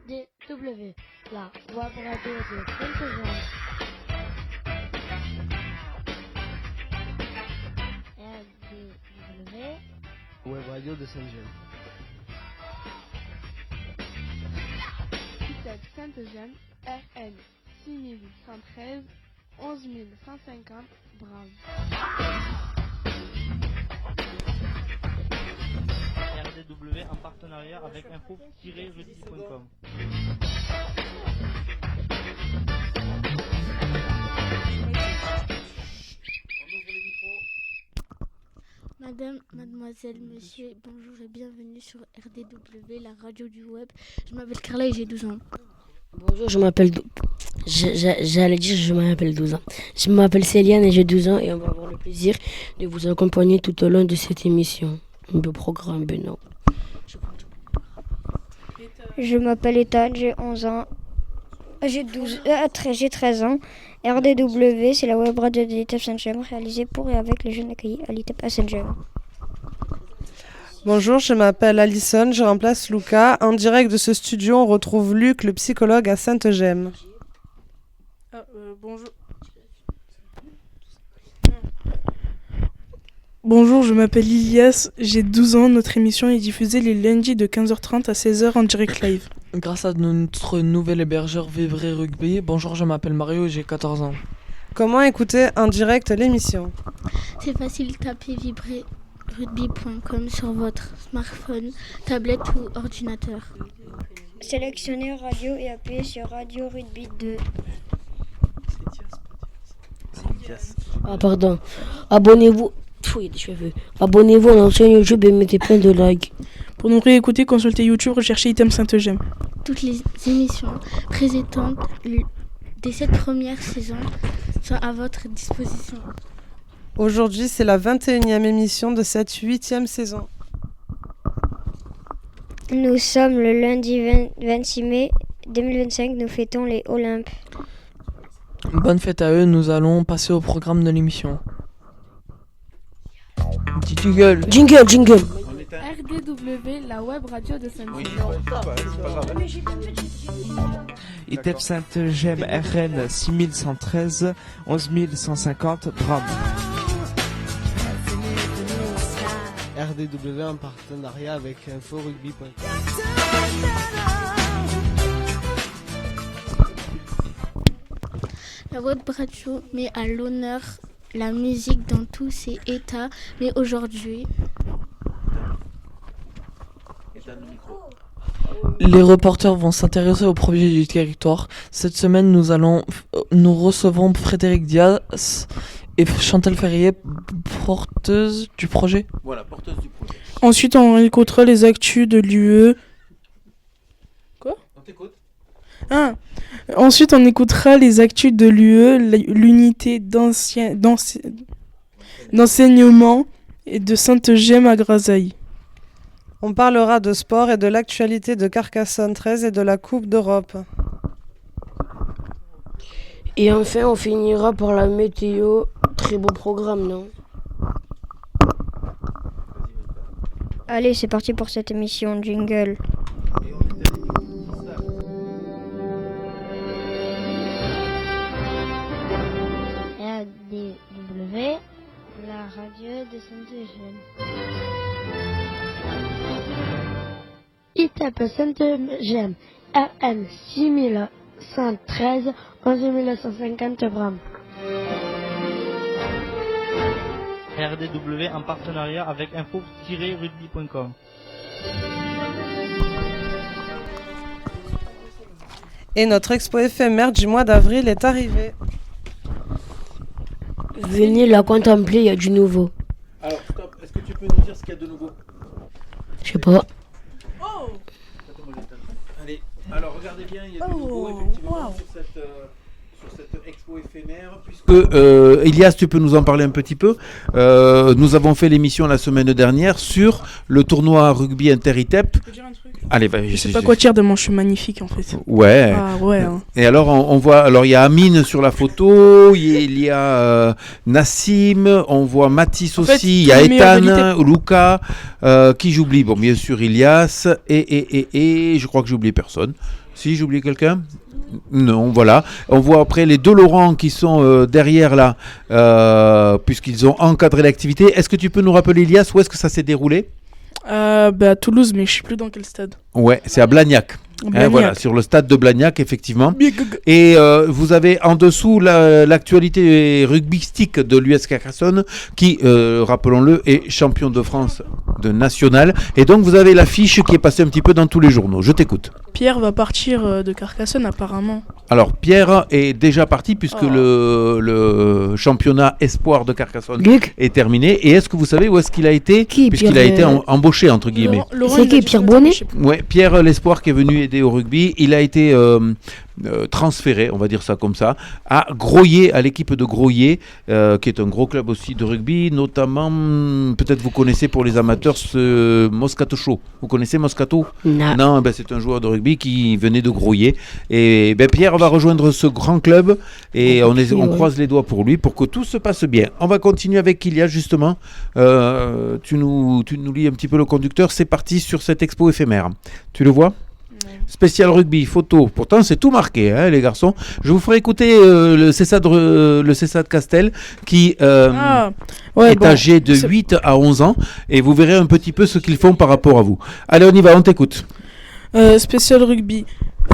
RDW, la web radio de Saint-Jean. RDW, web radio de Saint-Jean. ITEP Saint-Eugène, RN 6113, 11150, Brave. RDW en partenariat avec info-rugby.com. Madame, mademoiselle, monsieur, bonjour et bienvenue sur RDW, la radio du web. Je m'appelle Carla et j'ai 12 ans. Bonjour, je m'appelle 12 ans. Je m'appelle Céliane et j'ai 12 ans et on va avoir le plaisir de vous accompagner tout au long de cette émission. Le programme Benoît. Je m'appelle Ethan, j'ai 11 ans. J'ai 13 ans. RDW, c'est la web radio de l'ITEP Saint-Jean, réalisée pour et avec les jeunes accueillis à l'ITEP à Saint-Jean. Bonjour, je m'appelle Alison, je remplace Lucas. En direct de ce studio, on retrouve Luc, le psychologue à Sainte-Gemme. Bonjour. Bonjour, je m'appelle Ilias, j'ai 12 ans. Notre émission est diffusée les lundis de 15h30 à 16h en direct live. Grâce à notre nouvel hébergeur Vivre Rugby. Bonjour, je m'appelle Mario et j'ai 14 ans. Comment écouter en direct l'émission ? C'est facile, tapez vivrerugby.com sur votre smartphone, tablette ou ordinateur. Sélectionnez radio et appuyez sur Radio Rugby 2. Ah pardon, abonnez-vous. Il y a des cheveux. Abonnez-vous à notre chaîne YouTube et mettez plein de likes. Pour nous réécouter, consultez YouTube, recherchez ITEP Saint-Eugène. Toutes les émissions précédentes des 7 premières saisons sont à votre disposition. Aujourd'hui, c'est la 21e émission de cette 8e saison. Nous sommes le lundi 26 mai 2025, nous fêtons les Olympes. Bonne fête à eux, nous allons passer au programme de l'émission. Jingle. RDW, la web radio de Saint-Jean. ITEP Saint-Eugène, RN 6113, 11150, Drame. RDW en partenariat avec info-rugby.com. La web radio met à l'honneur la musique dans tous ses états, mais aujourd'hui, les reporters vont s'intéresser au projet du territoire. Cette semaine, nous recevons Frédéric Diaz et Chantal Ferrier, porteuse du projet. Voilà, porteuse du projet. Ensuite, on écoutera les actus de l'UE. Quoi ? On t'écoute. Ensuite, on écoutera les actus de l'UE, l'unité d'enseignement et de Sainte-Gemme à Grasailles. On parlera de sport et de l'actualité de Carcassonne 13 et de la Coupe d'Europe. Et enfin, on finira par la météo. Très beau programme, non ? Allez, c'est parti pour cette émission, jingle. RDW, la radio de Saint-Eugène. ITEP Saint-Eugène, RN 6113, 11150 Bram. RDW en partenariat avec info-rugby.com. Et notre expo éphémère du mois d'avril est arrivée. Venez la contempler, il y a du nouveau. Alors, stop, est-ce que tu peux nous dire ce qu'il y a de nouveau ? Je sais pas. Allez, alors regardez bien, il y a du nouveau effectivement sur cette expo éphémère. Puisque Elias, tu peux nous en parler un petit peu. Nous avons fait l'émission la semaine dernière sur le tournoi rugby inter-ITEP. Je peux dire un truc ? Allez, bah, je sais pas quoi dire de mon cheveu magnifique en fait. Ouais. Ah ouais. Hein. Et alors on voit, alors il y a Amine sur la photo, il y a Nassim, on voit Mathis aussi, il y a Ethan, Luca, qui j'oublie, bon bien sûr Ilias et je crois que j'oublie personne. Si, j'ai oublié quelqu'un? Non, voilà. On voit après les deux Laurent qui sont derrière là, puisqu'ils ont encadré l'activité. Est-ce que tu peux nous rappeler, Ilias, où est-ce que ça s'est déroulé? À Toulouse, mais je ne sais plus dans quel stade. Ouais, c'est à Blagnac. Voilà, sur le stade de Blagnac, effectivement. Et vous avez en dessous l'actualité rugbystique de l'US Carcassonne, qui, rappelons-le, est champion de France de national. Et donc, vous avez l'affiche qui est passée un petit peu dans tous les journaux. Je t'écoute. Pierre va partir de Carcassonne, apparemment. Alors, Pierre est déjà parti, puisque le championnat espoir de Carcassonne est terminé. Et est-ce que vous savez où est-ce qu'il a été? Puisqu'il a été embauché, entre guillemets. C'est qui, Pierre Bonnet? Ouais, Pierre, l'espoir qui est venu aider au rugby, il a été transféré, on va dire ça comme ça, à Groyer, à l'équipe de Groyer, qui est un gros club aussi de rugby, notamment, peut-être vous connaissez pour les amateurs ce Moscato Show. Vous connaissez Moscato? Non, ben, c'est un joueur de rugby qui venait de Groyer. Et ben, Pierre va rejoindre ce grand club et on croise les doigts pour lui, pour que tout se passe bien. On va continuer avec Ilias, justement. Tu nous lis un petit peu le conducteur. C'est parti sur cette expo éphémère. Tu le vois? Spécial rugby, photo. Pourtant, c'est tout marqué, hein, les garçons. Je vous ferai écouter le CESAD Castel qui est âgé de 8 à 11 ans. Et vous verrez un petit peu ce qu'ils font par rapport à vous. Allez, on y va, on t'écoute. Spécial rugby.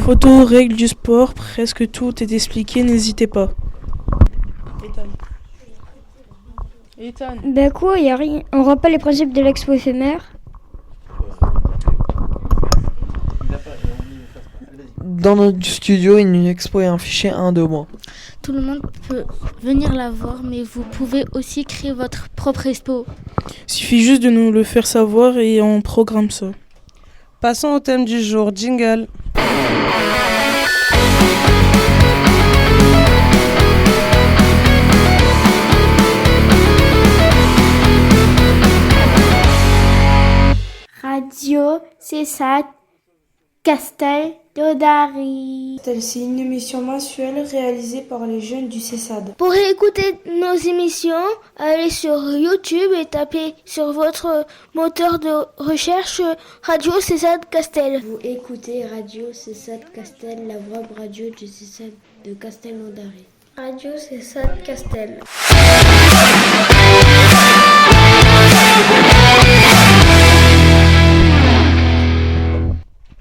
Photo, règles du sport, presque tout est expliqué, n'hésitez pas. Ethan. Ben quoi, y a rien. On rappelle les principes de l'expo éphémère. Dans notre studio, une expo et un fichier 1-2 mois. Tout le monde peut venir la voir, mais vous pouvez aussi créer votre propre expo. Il suffit juste de nous le faire savoir et on programme ça. Passons au thème du jour, jingle. Radio CESAD Castel d'Odari. C'est une émission mensuelle réalisée par les jeunes du CESAD. Pour écouter nos émissions, allez sur YouTube et tapez sur votre moteur de recherche Radio CESAD Castel. Vous écoutez Radio CESAD Castel, la web radio du CESAD de Castel d'Odari. Radio CESAD Castel.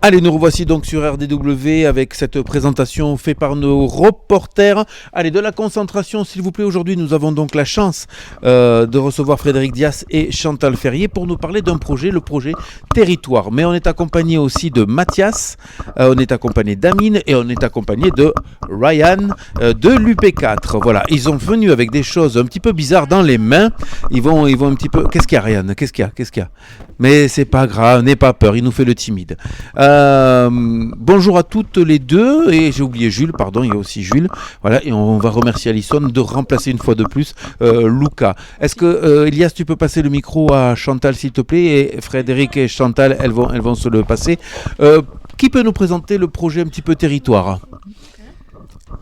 Allez, nous revoici donc sur RDW avec cette présentation faite par nos reporters. Allez, de la concentration, s'il vous plaît. Aujourd'hui, nous avons donc la chance de recevoir Frédéric Dias et Chantal Ferrier pour nous parler d'un projet, le projet Territoire. Mais on est accompagné aussi de Mathias, on est accompagné d'Amine et on est accompagné de Ryan de l'UP4. Voilà, ils sont venus avec des choses un petit peu bizarres dans les mains. Ils vont un petit peu... Qu'est-ce qu'il y a, Ryan? Qu'est-ce qu'il y a? Mais c'est pas grave, n'aie pas peur, il nous fait le timide. Bonjour à toutes les deux, et j'ai oublié Jules, pardon, il y a aussi Jules. Voilà, et on va remercier Alison de remplacer une fois de plus Luca. Est-ce que Elias, tu peux passer le micro à Chantal, s'il te plaît, et Frédéric et Chantal, elles vont se le passer. Qui peut nous présenter le projet un petit peu Territoire?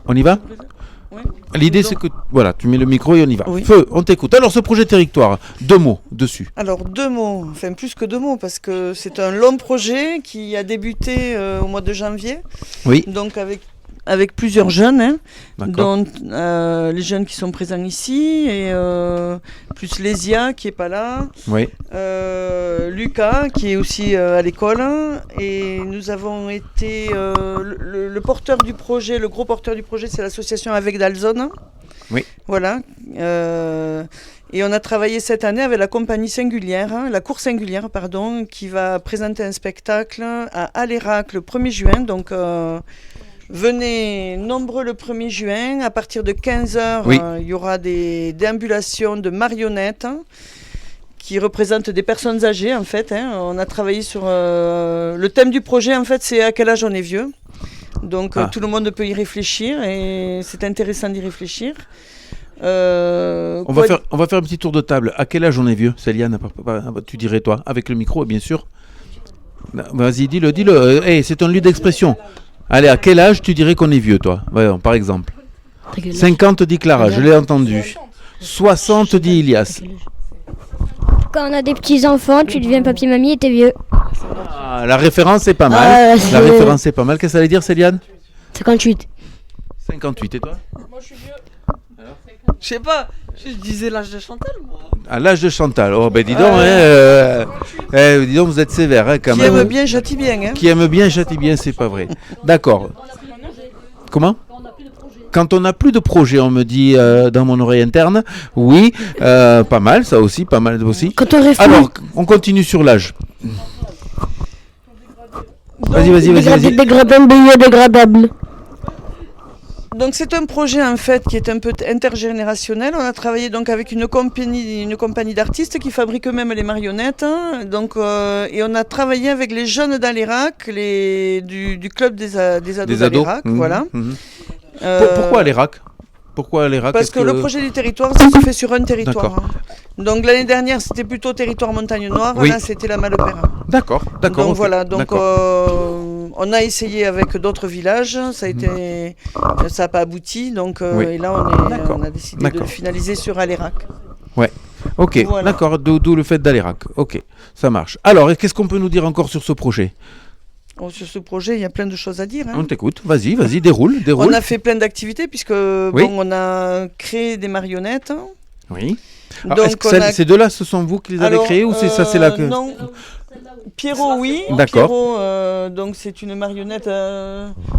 On y va? L'idée c'est que, voilà, tu mets le micro et on y va. Oui. Feu, on t'écoute. Alors ce projet Territoire, 2 mots dessus. Alors 2 mots, enfin plus que 2 mots, parce que c'est un long projet qui a débuté au mois de janvier. Oui. Donc avec plusieurs jeunes, hein, dont les jeunes qui sont présents ici, et plus Lésia qui n'est pas là, oui. Lucas qui est aussi à l'école, et nous avons été le porteur du projet, le gros porteur du projet, c'est l'association Avec d'Alzone. Oui. Voilà. Et on a travaillé cette année avec la compagnie singulière, la cour singulière, pardon, qui va présenter un spectacle à Alérac le 1er juin, donc... venez nombreux le 1er juin, à partir de 15h, oui. Il y aura des déambulations de marionnettes qui représentent des personnes âgées en fait. On a travaillé sur... le thème du projet en fait c'est à quel âge on est vieux. Donc tout le monde peut y réfléchir et c'est intéressant d'y réfléchir. On va faire un petit tour de table. À quel âge on est vieux, Céliane? Tu dirais toi, avec le micro bien sûr. Vas-y, dis-le. Hey, c'est un lieu d'expression. Allez, à quel âge tu dirais qu'on est vieux, toi? Voyons, par exemple. 50 dit Clara, je l'ai entendu. 60 dit Ilias. Quand on a des petits-enfants, tu deviens papy-mamie et t'es vieux. Ah, la référence est pas mal. Ah, la référence est pas mal. Qu'est-ce que ça veut dire, Céliane? 58. 58, et toi? Moi je suis vieux. Je sais pas, je disais l'âge de Chantal moi. À l'âge de Chantal. Oh ben dis donc, dis donc vous êtes sévère hein, quand Qui même. aime bien, châtie bien. Hein. Qui aime bien, châtie bien, c'est pas vrai. D'accord. Comment? Quand on n'a plus de projet, on me dit dans mon oreille interne. Oui, pas mal, ça aussi, pas mal aussi. Quand on rêve plus. Alors, on continue sur l'âge. Vas-y. Dégradable. Donc c'est un projet en fait qui est un peu intergénérationnel. On a travaillé donc avec une compagnie d'artistes qui fabrique eux-mêmes les marionnettes. Hein. Donc, et on a travaillé avec les jeunes d'Alérac, du club des ados d'Alérac. Voilà. Pourquoi Alérac? Pourquoi Alérac? Parce que le projet du territoire, ça se fait sur un territoire. Hein. Donc l'année dernière, c'était plutôt territoire montagne noire. Oui. Là, c'était la Malopère. D'accord. Donc okay. voilà. Donc on a essayé avec d'autres villages. Ça n'a pas abouti. Donc et là, on a décidé de le finaliser sur Alérac. Ouais. Ok. Voilà. D'accord. D'où le fait d'Alérac. Ok. Ça marche. Alors, qu'est-ce qu'on peut nous dire encore sur ce projet? Sur ce projet, il y a plein de choses à dire. Hein. On t'écoute, vas-y, déroule. On a fait plein d'activités puisque on a créé des marionnettes. Oui. Alors, ces deux-là, ce sont vous qui les avez créées ou c'est là que... Non, Pierrot, oui. D'accord. Pierrot, donc c'est une marionnette...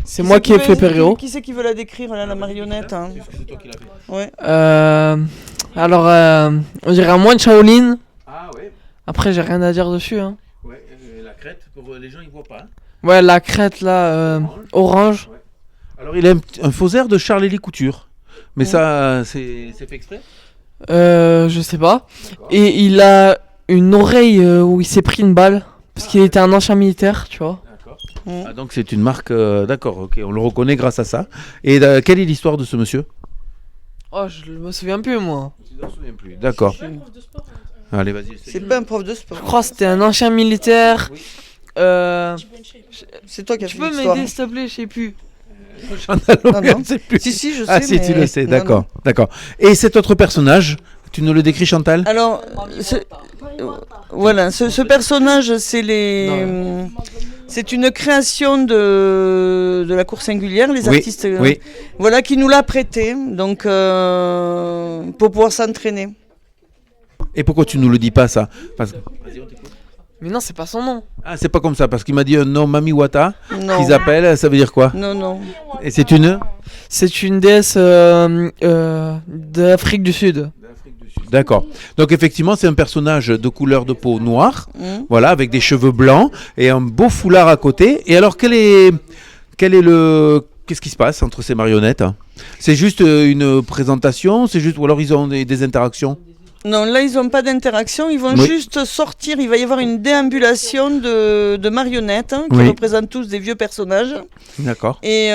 c'est moi qui ai fait Pierrot. Qui c'est qui veut la décrire, là, la marionnette hein? C'est toi qui l'as fait. Ouais. Alors, on dirait un moine Shaolin. Ah ouais. Après, j'ai rien à dire dessus. Hein. Ouais, la crête, pour les gens, ils voient pas. Hein. Ouais, la crête là, orange. Ouais. Alors il a un faux air de Charles-Élie Couture. Mais ça, c'est fait exprès? Je sais pas. Et il a une oreille où il s'est pris une balle. Parce qu'il était un ancien militaire, tu vois. D'accord. Ah, donc c'est une marque, d'accord, ok. On le reconnaît grâce à ça. Et quelle est l'histoire de ce monsieur? Oh, je me souviens plus moi. Tu t'en souviens plus, d'accord. Allez, vas-y. C'est pas un prof de sport. Je crois que c'était un ancien militaire. Oui. C'est toi qui as fait l'histoire. Tu peux m'aider s'il te plaît, je sais plus. Je ne sais plus. Si, je sais. Ah si, tu le sais, d'accord. Et cet autre personnage, tu nous le décris, Chantal? Alors, voilà, ce personnage, c'est une création de la cour singulière, les artistes, voilà, qui nous l'a prêté, donc pour pouvoir s'entraîner. Et pourquoi tu nous le dis pas ça? Vas-y, on t'écoute. Mais non, c'est pas son nom. Ah, c'est pas comme ça, parce qu'il m'a dit un nom Mamiwata, qu'ils appellent, ça veut dire quoi? Non. Et c'est une? C'est une déesse d'Afrique du Sud. D'accord. Donc effectivement, c'est un personnage de couleur de peau noire, voilà, avec des cheveux blancs et un beau foulard à côté. Et alors, qu'est-ce qui se passe entre ces marionnettes? C'est juste une présentation, ou alors ils ont des interactions? Non, là, ils n'ont pas d'interaction, ils vont juste sortir, il va y avoir une déambulation de marionnettes qui représentent tous des vieux personnages. D'accord. Et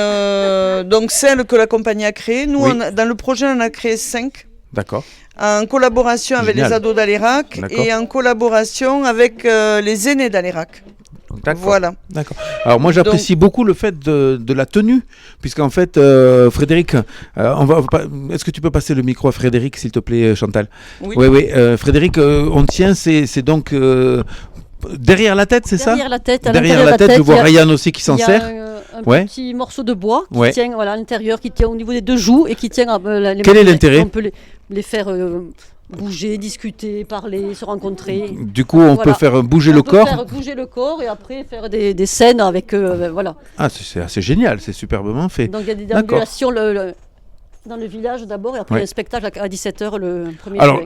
donc, celle que la compagnie a créée, nous, dans le projet, on en a créé 5. D'accord. En collaboration avec les ados d'Alérac et en collaboration avec les aînés d'Alérac. D'accord. Voilà. D'accord. Alors moi j'apprécie beaucoup le fait de la tenue, puisqu'en fait Frédéric, est-ce que tu peux passer le micro à Frédéric s'il te plaît, Chantal? Oui. Frédéric, on tient, c'est donc derrière la tête, c'est ça? Derrière la tête. Derrière la tête, je vois Ryan aussi qui s'en sert. Un petit morceau de bois qui tient à l'intérieur, qui tient au niveau des deux joues et qui tient les Quel est l'intérêt? On peut les faire bouger, discuter, parler, se rencontrer. Du coup, on peut faire bouger le corps. On peut faire bouger le corps et après faire des scènes avec voilà. Ah, c'est assez génial, c'est superbement fait. Donc il y a des déambulations dans le village d'abord et après un spectacle à 17h le 1er juin.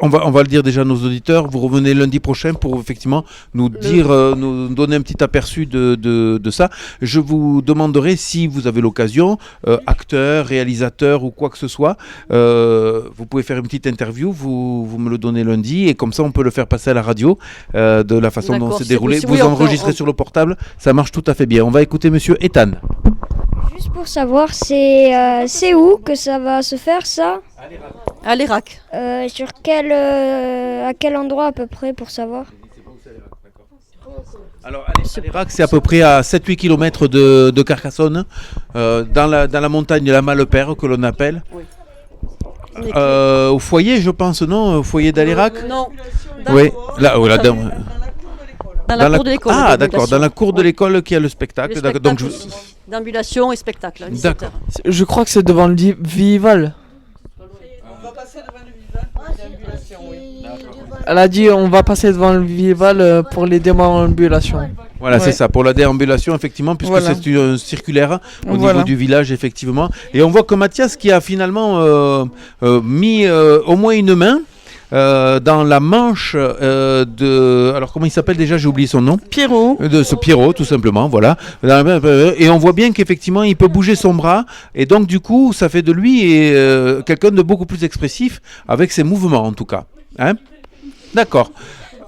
On va le dire déjà à nos auditeurs, vous revenez lundi prochain pour effectivement nous donner un petit aperçu de ça. Je vous demanderai si vous avez l'occasion, acteur, réalisateur ou quoi que ce soit, vous pouvez faire une petite interview, vous me le donnez lundi et comme ça on peut le faire passer à la radio de la façon dont c'est déroulé. Vous enregistrez sur le portable, ça marche tout à fait bien. On va écouter monsieur Ethan. Juste pour savoir, c'est où que ça va se faire ça? À Alérac. À quel endroit à peu près pour savoir? Alors Alérac, c'est à peu près à 7-8 km de Carcassonne, dans la montagne de la Malopère que l'on appelle. Oui. Au foyer, je pense, non? Au foyer d'Alérac? Non. Oui, là, Dans la cour de l'école. Ah, d'accord, dans la cour de l'école qui a le spectacle. Le D'accord, spectacle donc aussi. D'ambulation et spectacle. 17 D'accord. heures. Je crois que c'est devant le Vival. On va passer devant le Vival pour l'ambulation, oui. Elle a dit on va passer devant le Vival pour les déambulations. Voilà, Ouais. c'est ça, pour la déambulation, effectivement, puisque Voilà. c'est une circulaire au Voilà. niveau du village, effectivement. Et on voit que Mathias, qui a finalement mis au moins une main dans la manche de... Alors, comment il s'appelle déjà? J'ai oublié son nom. Pierrot. De ce Pierrot, tout simplement, voilà. Et on voit bien qu'effectivement, il peut bouger son bras. Et donc, du coup, ça fait de lui quelqu'un de beaucoup plus expressif, avec ses mouvements, en tout cas. Hein? D'accord.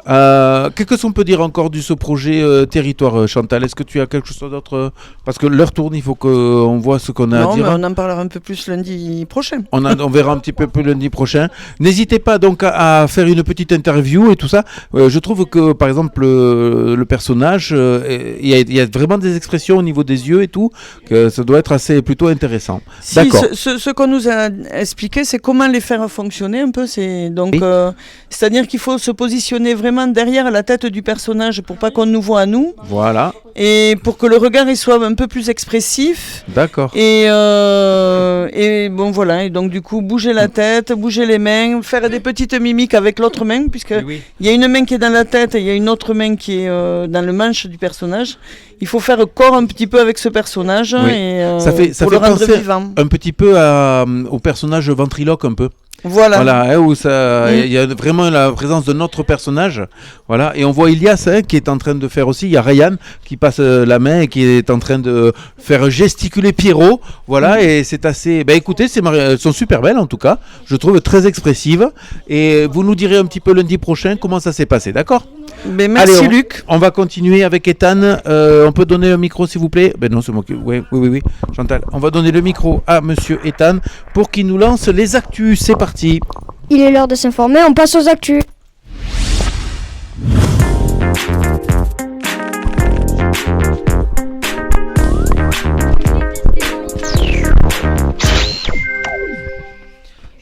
Qu'est-ce qu'on peut dire encore de ce projet territoire, Chantal? Est-ce que tu as quelque chose d'autre? Parce que l'heure tourne, il faut qu'on voit ce qu'on a à Non, dire. mais on en parlera un peu plus lundi prochain. On verra un petit peu plus lundi prochain. N'hésitez pas donc à faire une petite interview et tout ça. Je trouve que, par exemple, le personnage, il y a vraiment des expressions au niveau des yeux et tout, que ça doit être plutôt intéressant. Si, D'accord. ce qu'on nous a expliqué, c'est comment les faire fonctionner un peu. C'est-à-dire qu'il faut se positionner vraiment derrière la tête du personnage pour pas qu'on nous voit à nous. Voilà. Et pour que le regard il soit un peu plus expressif. D'accord. Et bon voilà. Et donc du coup, bouger la tête, bouger les mains, faire des petites mimiques avec l'autre main, puisque il y a une main qui est dans la tête et il y a une autre main qui est dans le manche du personnage. Il faut faire corps un petit peu avec ce personnage Oui. et Ça fait pour le rendre penser vivant. un petit peu au personnage ventriloque un peu. Voilà. Hein, où il y a vraiment la présence de notre personnage. Voilà. Et on voit Ilias qui est en train de faire aussi. Il y a Ryan qui passe la main et qui est en train de faire gesticuler Pierrot. Voilà. Et c'est assez. Ben écoutez, elles sont super belles en tout cas. Je trouve très expressives. Et vous nous direz un petit peu lundi prochain comment ça s'est passé. D'accord? Mais merci Allez, Luc. On va continuer avec Ethan. On peut donner le micro s'il vous plaît? Ben non, c'est moi qui... Oui. Chantal, on va donner le micro à monsieur Ethan pour qu'il nous lance les actus. C'est parti. Il est l'heure de s'informer, on passe aux actus.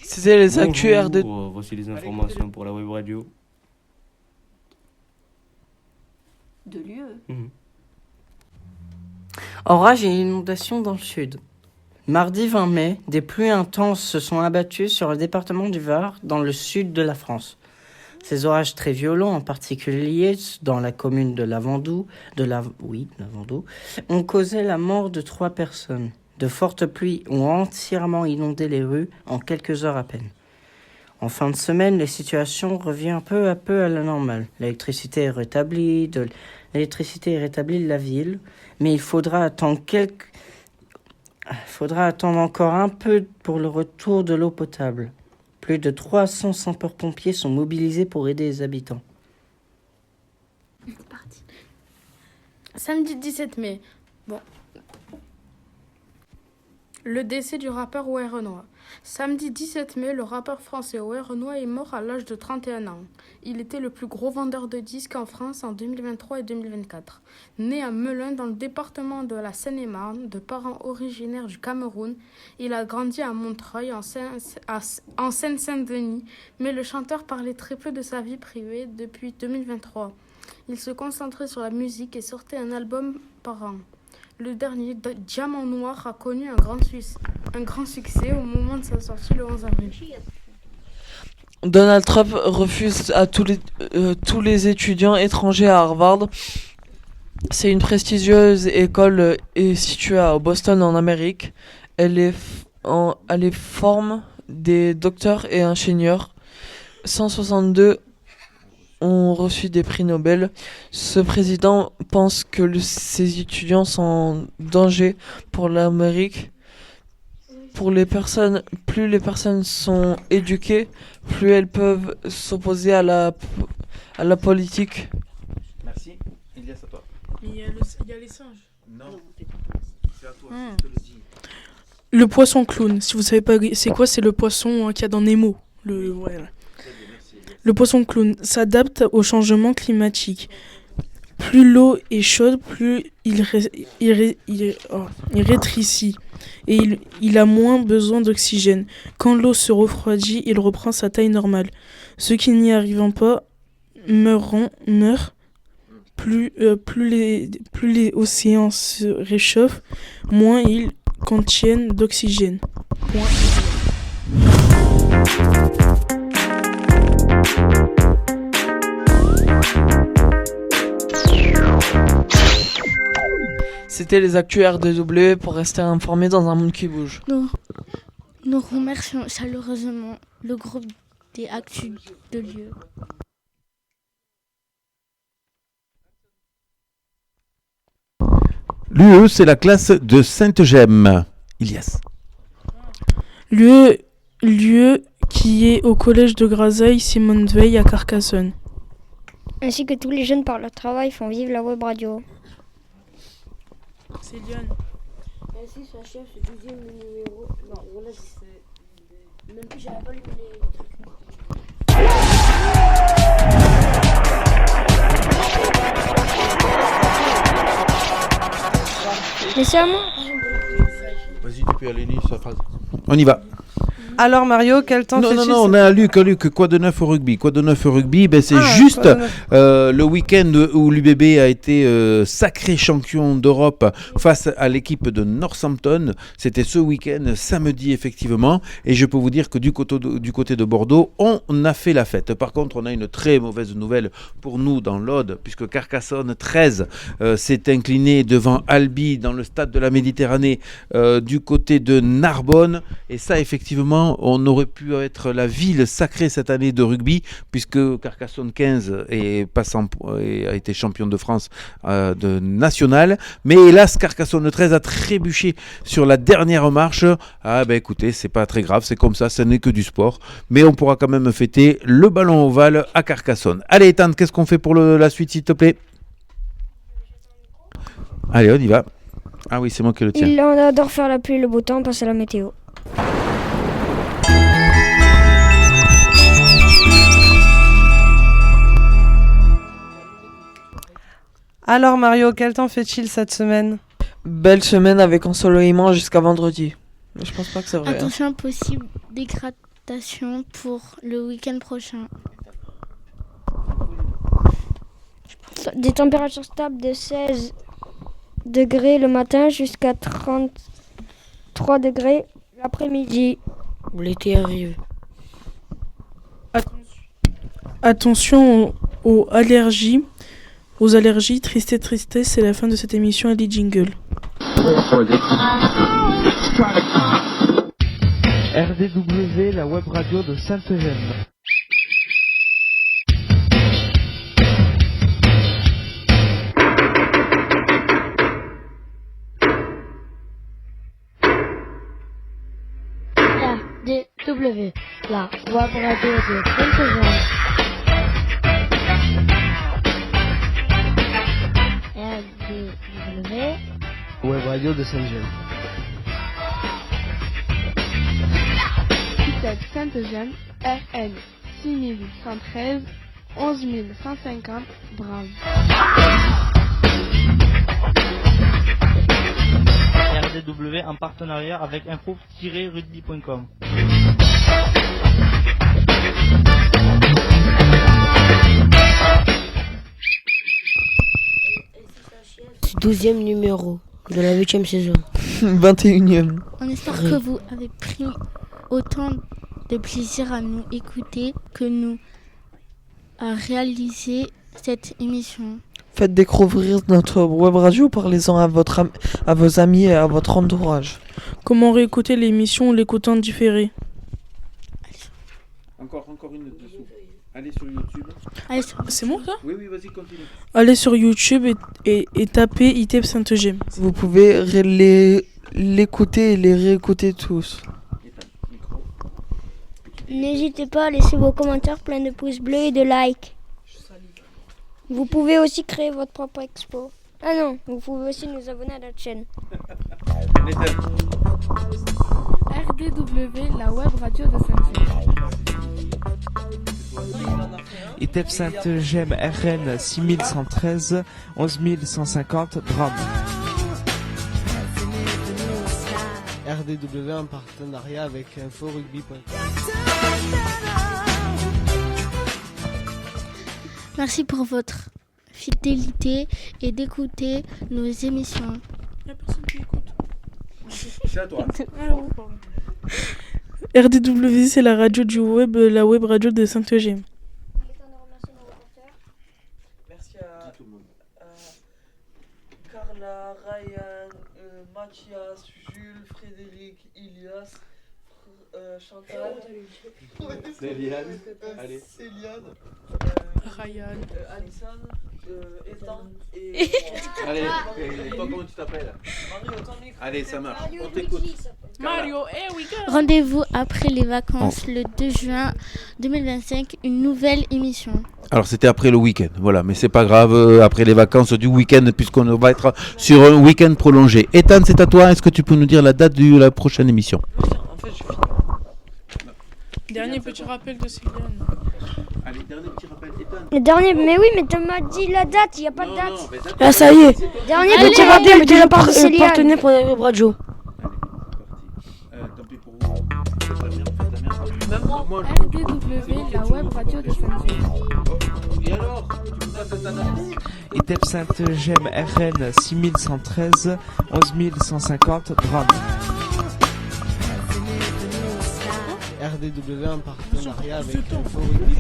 C'était les actus RD. Voici les informations pour la web radio. De lieu. Orage et inondations dans le sud. Mardi 20 mai, des pluies intenses se sont abattues sur le département du Var, dans le sud de la France. Ces orages très violents, en particulier dans la commune de Lavandou, ont causé la mort de 3 personnes. De fortes pluies ont entièrement inondé les rues en quelques heures à peine. En fin de semaine, la situation revient peu à peu à la normale. L'électricité est rétablie de la ville, mais il faudra attendre encore un peu pour le retour de l'eau potable. Plus de 300 sapeurs-pompiers sont mobilisés pour aider les habitants. Samedi 17 mai. Le décès du rappeur Way Renoir. Samedi 17 mai, le rappeur français Way Renoir est mort à l'âge de 31 ans. Il était le plus gros vendeur de disques en France en 2023 et 2024. Né à Melun dans le département de la Seine-et-Marne, de parents originaires du Cameroun, il a grandi à Montreuil en Seine-Saint-Denis, mais le chanteur parlait très peu de sa vie privée depuis 2023. Il se concentrait sur la musique et sortait un album par an. Le dernier, Diamant Noir, a connu un grand succès au moment de sa sortie le 11 avril. Donald Trump refuse à tous les étudiants étrangers à Harvard. C'est une prestigieuse école située à Boston en Amérique. Elle forme des docteurs et ingénieurs. 162 ont reçu des prix Nobel. Ce président pense que ces étudiants sont en danger pour l'Amérique. Plus les personnes sont éduquées, plus elles peuvent s'opposer à la politique. Merci. Ilias, à toi. Il y a les singes. Non. C'est à toi. Le poisson clown. Si vous savez pas c'est quoi, c'est le poisson qu'il y a dans Nemo. Le poisson clown s'adapte au changement climatique. Plus l'eau est chaude, plus il rétrécit et il a moins besoin d'oxygène. Quand l'eau se refroidit, il reprend sa taille normale. Ceux qui n'y arrivent pas meurent plus les océans se réchauffent, moins ils contiennent d'oxygène. C'était les actus RDW pour rester informés dans un monde qui bouge. Nous remercions chaleureusement le groupe des actus de lieu. L'UE, c'est la classe de Sainte-Gemme. Ilias. Lieu qui est au collège de Grazeilles Simone Veil à Carcassonne. Ainsi que tous les jeunes par leur travail font vivre la web radio. C'est Lyon. Ainsi s'achève ce 12e numéro. Non, voilà, c'est. Même plus, j'avais pas lu les trucs. Mais c'est à moi. Vas-y, tu peux aller lire sa phrase. On y va. Alors Mario, quel temps fait-il? Non, on a Luc, quoi de neuf au rugby? Quoi de neuf au rugby? C'est juste le week-end où l'UBB a été sacré champion d'Europe face à l'équipe de Northampton. C'était ce week-end, samedi effectivement, et je peux vous dire que du côté de Bordeaux, on a fait la fête. Par contre, on a une très mauvaise nouvelle pour nous dans l'Aude, puisque Carcassonne 13 s'est incliné devant Albi dans le stade de la Méditerranée du côté de Narbonne, et ça effectivement, on aurait pu être la ville sacrée cette année de rugby, puisque Carcassonne 15 a été champion de France de national, mais hélas Carcassonne 13 a trébuché sur la dernière marche. Écoutez, c'est pas très grave, c'est comme ça, ce n'est que du sport, mais on pourra quand même fêter le ballon ovale à Carcassonne. Allez Ethan, qu'est-ce qu'on fait pour la suite s'il te plaît? Allez, on y va. Ah oui, c'est moi qui le tiens. Il adore faire la pluie et le beau temps, passe à la météo. Alors Mario, quel temps fait-il cette semaine? Belle semaine avec ensoleillement jusqu'à vendredi. Mais je pense pas que c'est vrai. Attention, possible dégradation pour le week-end prochain. Des températures stables de 16 degrés le matin jusqu'à 33 degrés l'après-midi. L'été arrive. Attention aux allergies. Aux allergies, tristesse, c'est la fin de cette émission. Allez, jingle. RDW, la web radio de Sainte-Gemme. RDW, la web radio de Sainte-Gemme. Web radio de Sainte-Gemme. Sainte-Gemme, RN 6113 11150 Brave. RDW en partenariat avec info-rugby.com. C'est 12e numéro de la 8e saison. 21e. On espère que vous avez pris autant de plaisir à nous écouter que nous à réaliser cette émission. Faites découvrir notre web radio, parlez-en à vos amis et à votre entourage. Comment réécouter l'émission ou l'écouter en différé? Encore une dessous. Allez sur YouTube. C'est bon ça? Oui, vas-y, continue. Allez sur YouTube et tapez ITEP Sainte-Gemme. Vous pouvez l'écouter et les réécouter tous. N'hésitez pas à laisser vos commentaires pleins de pouces bleus et de likes. Vous pouvez aussi créer votre propre expo. Ah non, vous pouvez aussi nous abonner à notre chaîne. RDW, la web radio de Sainte-Gemme. ITEP Sainte-Gemme RN 6113 11150 Drame. RDW en partenariat avec inforugby.com. Merci pour votre fidélité et d'écouter nos émissions. C'est à toi. RDW, c'est la radio du web, la web radio de Saint-Eugène. Merci à Carla, Ryan, Mathias, Jules, Frédéric, Ilias, Chantal, Céliane, allez. Céliane, Ryan, Alison, Ethan et Allez, et toi comment tu t'appelles? Allez, ça marche, on t'écoute. Mario, here we go. Rendez-vous après les vacances le 2 juin 2025, une nouvelle émission. Alors c'était après le week-end, voilà, mais c'est pas grave, après les vacances du week-end, puisqu'on va être sur un week-end prolongé. Ethan, c'est à toi, est-ce que tu peux nous dire la date de la prochaine émission? En fait, je finis. Dernier petit rappel de Céliane. Allez, dernier petit rappel, Ethan. Le dernier, mais oui, mais tu m'as dit la date, il n'y a pas de date. Ah, ça y est. Dernier Le petit rappel de la part de Céliane. partenaire pour la web radio. Tant pis pour vous. Même moi. RDW, la web radio de Saint-Eugène. Et alors, tu me donnes cette analyse? ITEP Saint-Eugène RN 6113 11150 Drame. RDW en partenariat avec Info Rugby.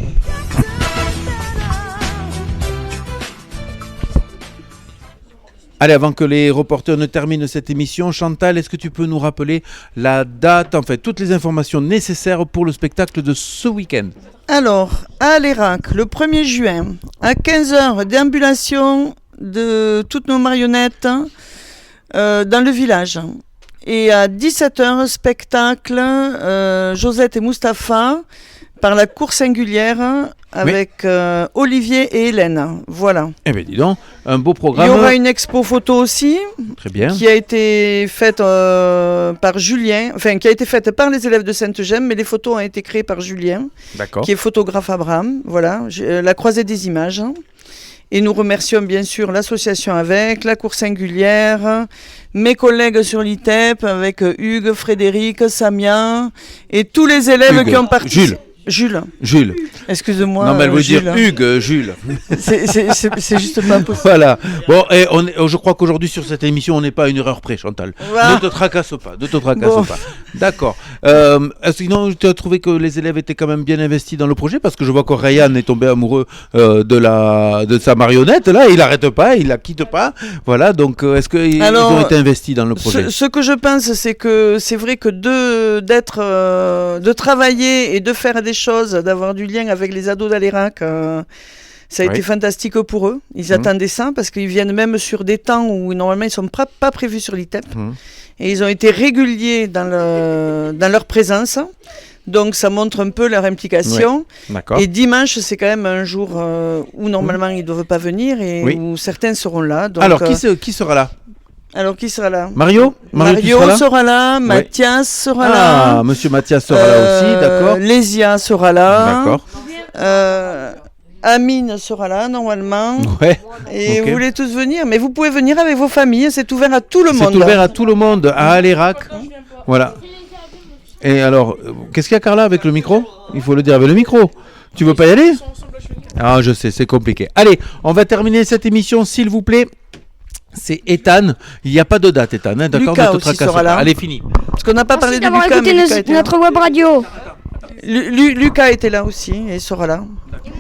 Allez, avant que les reporters ne terminent cette émission, Chantal, est-ce que tu peux nous rappeler la date, en fait, toutes les informations nécessaires pour le spectacle de ce week-end? Alors, à l'Irak, le 1er juin, à 15h, déambulation de toutes nos marionnettes dans le village. Et à 17h, spectacle Josette et Mustapha par la cour singulière avec Olivier et Hélène. Voilà. Eh bien, dis donc, un beau programme. Il y aura une expo photo aussi. Très bien. Qui a été faite par Julien, enfin qui a été faite par les élèves de Saint-Eugène, mais les photos ont été créées par Julien, D'accord. qui est photographe Abraham. Voilà, la croisée des images. Et nous remercions bien sûr l'association avec, la cour singulière, mes collègues sur l'ITEP avec Hugues, Frédéric, Samia et tous les élèves qui ont participé. Jules. Excuse-moi. Non, mais elle veut Jules. dire Hugues, Jules. C'est juste pas possible. Voilà. Bon, et je crois qu'aujourd'hui sur cette émission, on n'est pas à une erreur près, Chantal. Voilà. Ne te tracasse pas. D'accord. Sinon, tu as trouvé que les élèves étaient quand même bien investis dans le projet, parce que je vois que Ryan est tombé amoureux de sa marionnette. Là, il n'arrête pas, il la quitte pas. Voilà. Donc, est-ce qu'ils ont été investis dans le projet? Ce que je pense, c'est que c'est vrai que de travailler et de faire des choses, d'avoir du lien avec les ados d'Alérac, ça a été fantastique pour eux. Ils attendaient ça parce qu'ils viennent même sur des temps où normalement ils ne sont pas prévus sur l'ITEP. Et ils ont été réguliers dans leur présence. Donc ça montre un peu leur implication. Ouais. Et dimanche, c'est quand même un jour où normalement ils ne doivent pas venir et où certains seront là. Donc, alors, qui sera là? Alors, qui sera là? Mario sera là, Mathias sera là. Ah, monsieur Mathias sera là aussi, d'accord. Lésia sera là. D'accord. Amine sera là, normalement. Ouais. Et vous voulez tous venir, mais vous pouvez venir avec vos familles, c'est ouvert à tout le monde. C'est ouvert à tout le monde, à Alérac. Voilà. Et alors, qu'est-ce qu'il y a, Carla, avec le micro? Il faut le dire avec le micro. Tu veux pas y aller? Ah, je sais, c'est compliqué. Allez, on va terminer cette émission, s'il vous plaît. C'est Ethan. Il n'y a pas de date, Ethan. Hein, d'accord, Lucas aussi sera là. Allez, fini. Parce qu'on n'a pas parlé de d'avoir Lucas, écouté mais Lucas était notre là. web radio. Lucas était là aussi et sera là.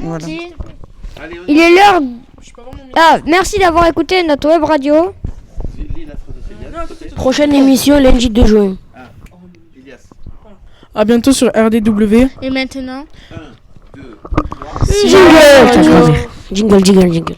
Voilà. Il est l'heure. Ah, merci d'avoir écouté notre web radio. Prochaine émission lundi 2 juin. À bientôt sur RDW. Et maintenant, Jingle.